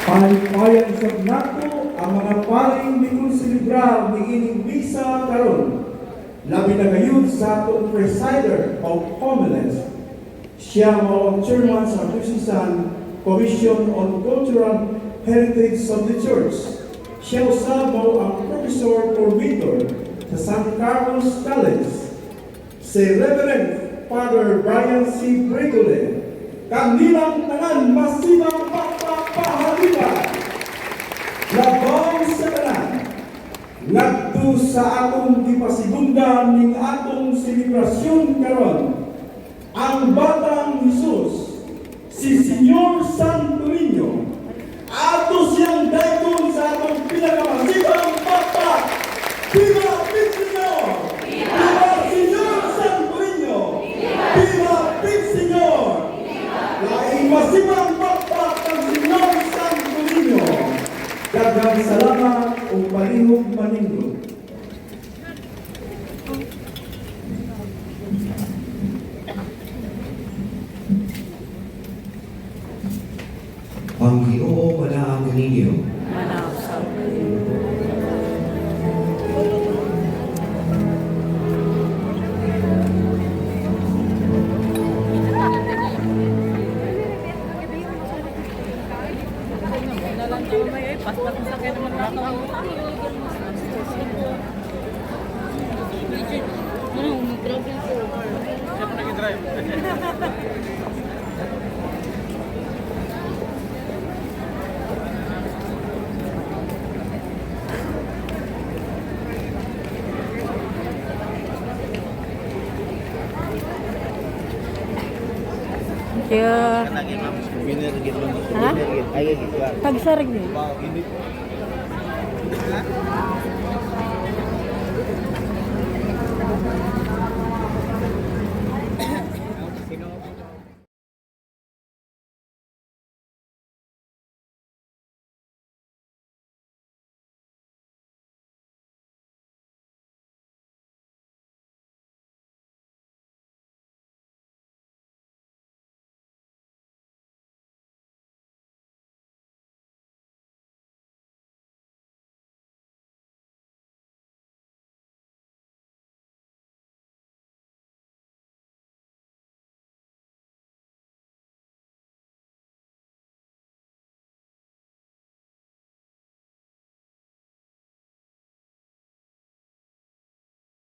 Paypayan sa nato ang mga paring mikong silibrar ni ining misa karon. Labi na gayon sa atong presider of homeless. Siya mao ang chairman sa Tusisan Commission on Cultural Heritage of the Church. Siya usab mao ang professor coordinator sa San Carlos College. Si Reverend Father Brian C. Bregole. Kanilang tangan masibang pagpapahalitan. Labaw sa tanan. Ngadto sa atong gipasigungdan ning atong selebrasyon karon ang batang Hesus, si Senyor Santo Niño. Ato siyang dayon sa atong pinakamasibang pagpapahalitan. Viva Pig Senyor! Viva Senyor Santo Niño! Viva Pig Senyor! Laing masibang pagpapahalitan ng Senyor Santo Niño. Daghang salamat o palihog manindot. Ang Ginoo manaang ninyo. Manaw sa kaya ha? Pagsarag niyo.